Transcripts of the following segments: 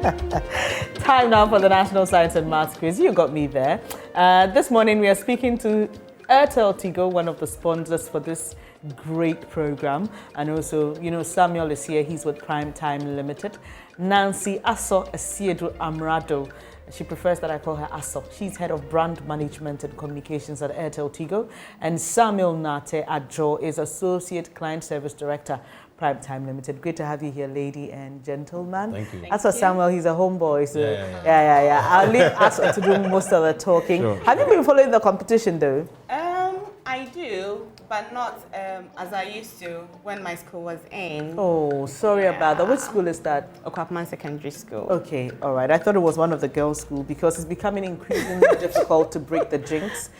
Time now for the National Science and Maths Quiz. You got me there. This morning we are speaking to AirtelTigo, one of the sponsors for this great program. And also, you know, Samuel is here. He's with Prime Time Limited. Nancy Aso Esiedu Amrado. She prefers that I call her Aso. She's head of brand management and communications at AirtelTigo. And Samuel Nate Adjo is associate client service director, Prime Time Limited. Great to have you here, lady and gentleman. Thank you. As for Samuel, he's a homeboy, so yeah. I'll leave Aso to do most of the talking. Sure. Have you been following the competition though? I do, but not as I used to when my school was in. Oh, sorry about that. Which school is that? Okwapman Secondary School. Okay, all right. I thought it was one of the girls' school because it's becoming increasingly difficult to break the jinx.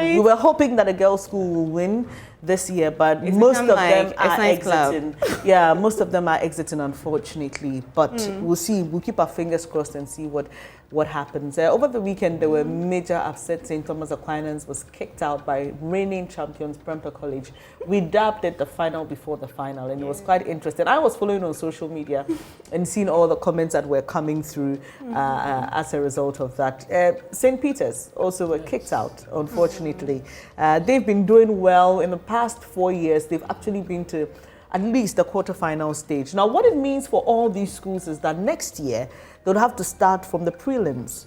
We were hoping that a girls' school will win this year, but most of them are exiting. Yeah, most of them are exiting, unfortunately. But we'll see. We'll keep our fingers crossed and see what happens. Over the weekend, there were major upsets. St. Thomas Aquinas was kicked out by reigning champions, Prempeh College. We dubbed it the final before the final, and it was quite interesting. I was following on social media and seeing all the comments that were coming through as a result of that. St. Peter's also were kicked out, unfortunately. They've been doing well in the past 4 years. They've actually been to at least the quarterfinal stage. Now, what it means for all these schools is that next year, they'll have to start from the prelims.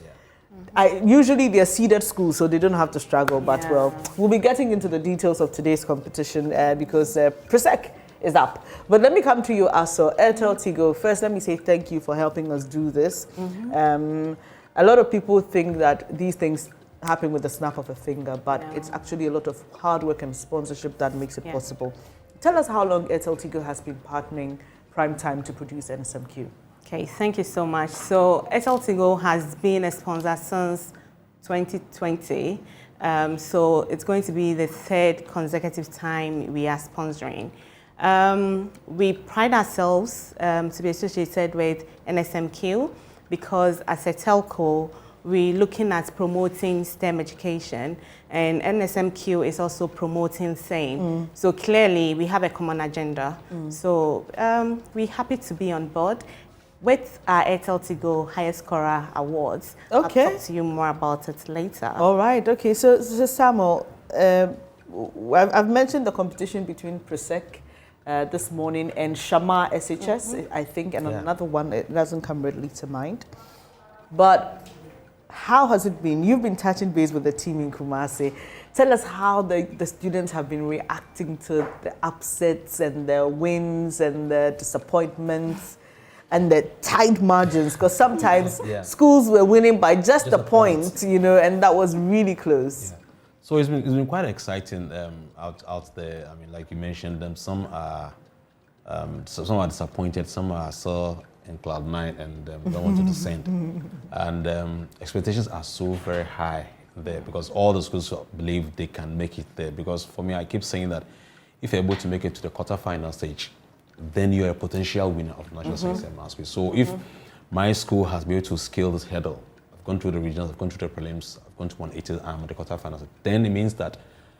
Usually they're seeded schools, so they don't have to struggle, but well, we'll be getting into the details of today's competition because Presec is up. But let me come to you, Aso. AirtelTigo, first let me say thank you for helping us do this. A lot of people think that these things happen with the snap of a finger, but it's actually a lot of hard work and sponsorship that makes it possible. Tell us how long AirtelTigo has been partnering Prime Time to produce NSMQ. Okay, thank you so much. So AirtelTigo has been a sponsor since 2020. So it's going to be the third consecutive time we are sponsoring. We pride ourselves to be associated with NSMQ because as a telco, we're looking at promoting STEM education, and NSMQ is also promoting same. So clearly, we have a common agenda. So we're happy to be on board with our AirtelTigo Highest Scorer Awards. I'll talk to you more about it later. All right, okay. So Samuel, I've mentioned the competition between Presec this morning and Shama SHS, I think, and another one, it doesn't come readily to mind. But how has it been? You've been touching base with the team in Kumasi. Tell us how the students have been reacting to the upsets and the wins and the disappointments and the tight margins, because sometimes schools were winning by just a point, you know, and that was really close. So it's been quite exciting out there. I mean, like you mentioned, some are disappointed, some are so in cloud nine and don't want to descend. And expectations are so very high there because all the schools believe they can make it there. Because for me, I keep saying that if you're able to make it to the quarterfinal stage, then you're a potential winner of National Science and Maths Quiz. So if my school has been able to scale this hurdle, I've gone through the regionals, I've gone through the prelims, I've gone to 180, I'm at the quarterfinals, then it means that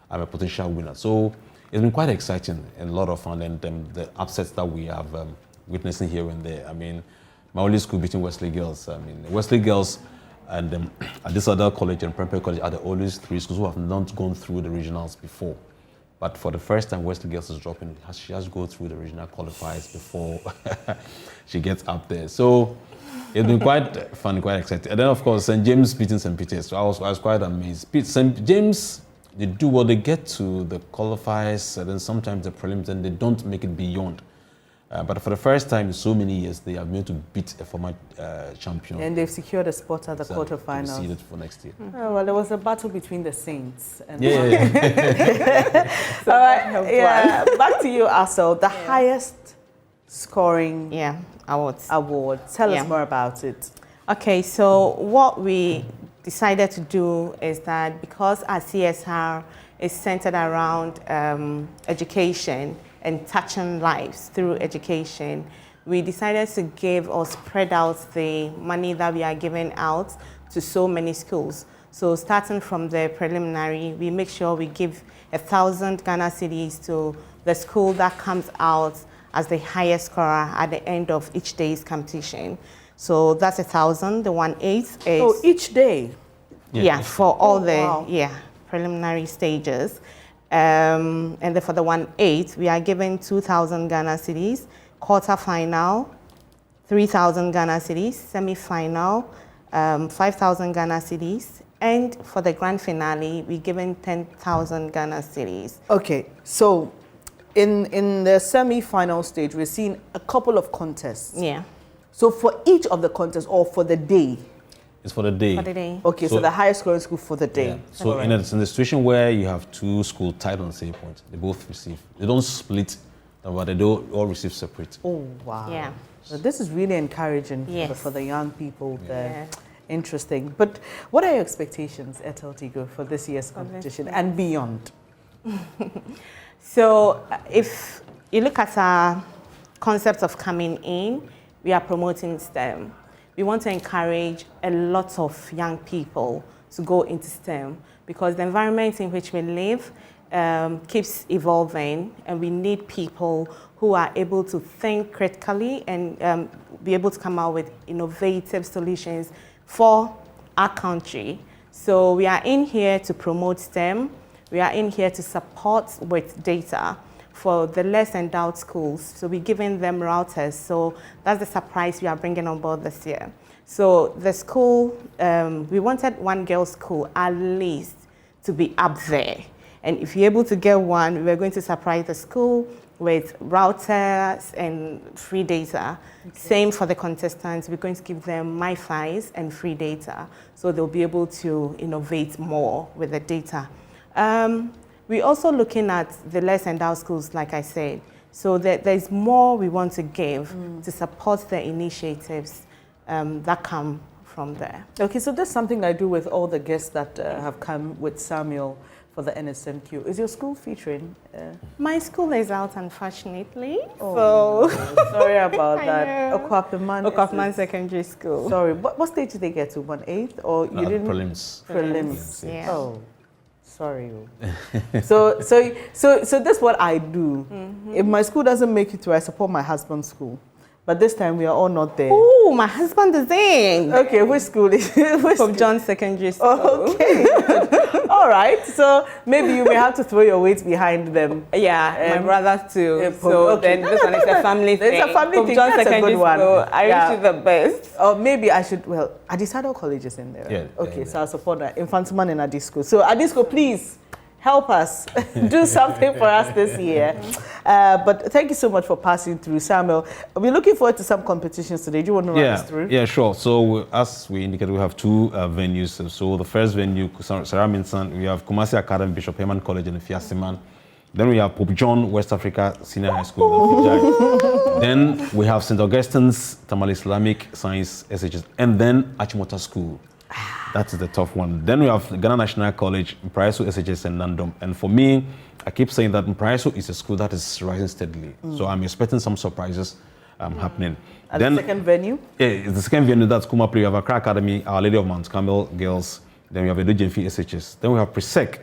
I'm a potential winner. So it's been quite exciting and a lot of fun, and the upsets that we have witnessing here and there. I mean, my only school beating Wesley Girls. I mean, Wesley Girls and at this other college and Prempeh College are the only three schools who have not gone through the regionals before. But for the first time, Wesley Girls is dropping. She has to go through the regional qualifiers before she gets up there. So it's been quite fun, quite exciting. And then, of course, St. James beating St. Peter's. So I was quite amazed. St. James, they do well. They get to the qualifiers, and then sometimes the prelims, and they don't make it beyond. But for the first time in so many years, they have been able to beat a former champion. And they've secured a spot at the quarterfinals. Seeded for next year. Oh, well, there was a battle between the Saints. And So all right, back to you, Aso. The highest scoring award. Tell us more about it. Okay, so what we decided to do is that because our CSR is centered around education and touching lives through education, we decided to give or spread out the money that we are giving out to so many schools. So starting from the preliminary, we make sure we give 1,000 Ghana cedis to the school that comes out as the highest scorer at the end of each day's competition. So that's 1,000. The 1/8 is... Oh, each day? Yeah, for all the wow. preliminary stages. And then for the 1/8, we are giving 2,000 Ghana cedis, quarter-final, 3,000 Ghana cedis, semi-final, 5,000 Ghana cedis, and for the grand finale, we're giving 10,000 Ghana cedis. Okay, so in the semi-final stage, we're seeing a couple of contests. Yeah. So for each of the contests or for the day? It's for the day. For the day. Okay, so the highest scoring school for the day. Yeah. So in a situation where you have two schools tied on the same point, they both receive. They don't split, but they don't all receive separate. Oh, wow. Yeah. So this is really encouraging Yes. for the young people there. Yeah. Interesting. But what are your expectations, AirtelTigo, for this year's competition and beyond? So if you look at our concept of coming in, we are promoting STEM. We want to encourage a lot of young people to go into STEM because the environment in which we live keeps evolving, and we need people who are able to think critically and be able to come out with innovative solutions for our country. So we are in here to promote STEM. We are in here to support with data for the less endowed schools. So we're giving them routers. So that's the surprise we are bringing on board this year. So the school, we wanted one girls' school at least to be up there. And if you're able to get one, we're going to surprise the school with routers and free data. Okay. Same for the contestants. We're going to give them MiFis and free data. So they'll be able to innovate more with the data. We're also looking at the less endowed schools, like I said. So there's more we want to give to support the initiatives that come from there. Okay, so that's something I do with all the guests that have come with Samuel for the NSMQ. Is your school featuring? My school is out, unfortunately. Oh, so no. Sorry about that. Okwapiman Secondary School. Sorry, what stage did they get to? 1/8, or you didn't? Prelims. Prelims. Yeah. Oh, sorry. so that's what I do. If my school doesn't make it to, I support my husband's school. But this time we are all not there. Oh, my husband is in. Okay, which school is it? From John Secondary School. Okay. All right. So maybe you may have to throw your weight behind them. Yeah, my brother too. So okay. then this one is a family thing. It's a family From thing. John That's Secondary a good one. School. I wish you the best. Or maybe I should, well, Adisado College is in there. Yeah. Okay, so I'll support that. Infantiman and Adisco. So Adisco, please help us. Do something for us this year. But thank you so much for passing through, Samuel. We're looking forward to some competitions today. Do you want to run us through? Yeah, sure. So as we indicated, we have two venues. So the first venue, Sarah Minsan, we have Kumasi Academy, Bishop Herman College in Fiasiman. Then we have Pope John, West Africa Senior High School. Then we have St. Augustine's, Tamale Islamic Science SHS, and then Achimota School. That is the tough one. Then we have Ghana National College, Mpraiso, SHS, and Nandom. And for me, I keep saying that Mpraiso is a school that is rising steadily. So I'm expecting some surprises happening. And then the second venue? Yeah, the second venue, that's Kumapri. We have Accra Academy, Our Lady of Mount Carmel Girls. Then we have Edo Jemfi SHS. Then we have Presec,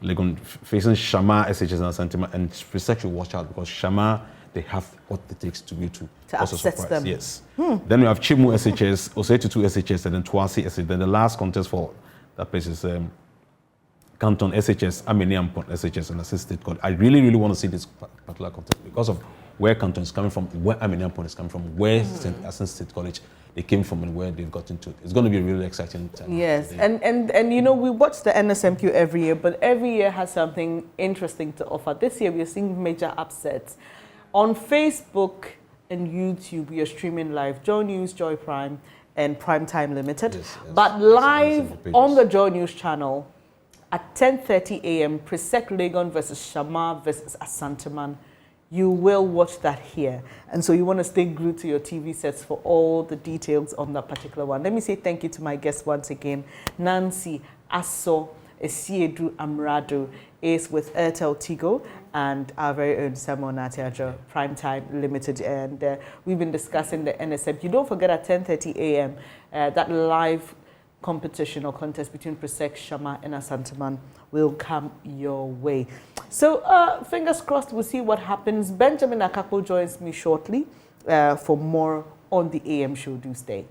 Legon facing Shama SHS and Santima. And Presec should watch out because Shama, they have what it takes to be to upset them. Yes. Then we have Chimu SHS, Osetutu SHS, and then Tuasi SHS. Then the last contest for that place is Canton SHS, Ameniampon SHS, and Assist State College. I really, really want to see this particular contest because of where Canton is coming from, where Ameniampon is coming from, where Assist State College they came from, and where they've got into it. It's going to be a really exciting time. Yes, and you know, we watch the NSMQ every year, but every year has something interesting to offer. This year we are seeing major upsets. On Facebook and YouTube, we are streaming live JoyNews, Joy Prime, and Primetime Limited. Yes. But live on the JoyNews channel at 10:30 a.m., Presec Legon versus Shama versus Asanteman. You will watch that here. And so you want to stay glued to your TV sets for all the details on that particular one. Let me say thank you to my guests once again. Nancy Asso Esiedu Amrado is with AirtelTigo and our very own Samuel Natiajo, Primetime Limited. And we've been discussing the NSMQ. Don't forget at 10:30 a.m., that live competition or contest between Presec, Shama, and Asanteman will come your way. So fingers crossed, we'll see what happens. Benjamin Akapo joins me shortly for more on the AM show. Do stay.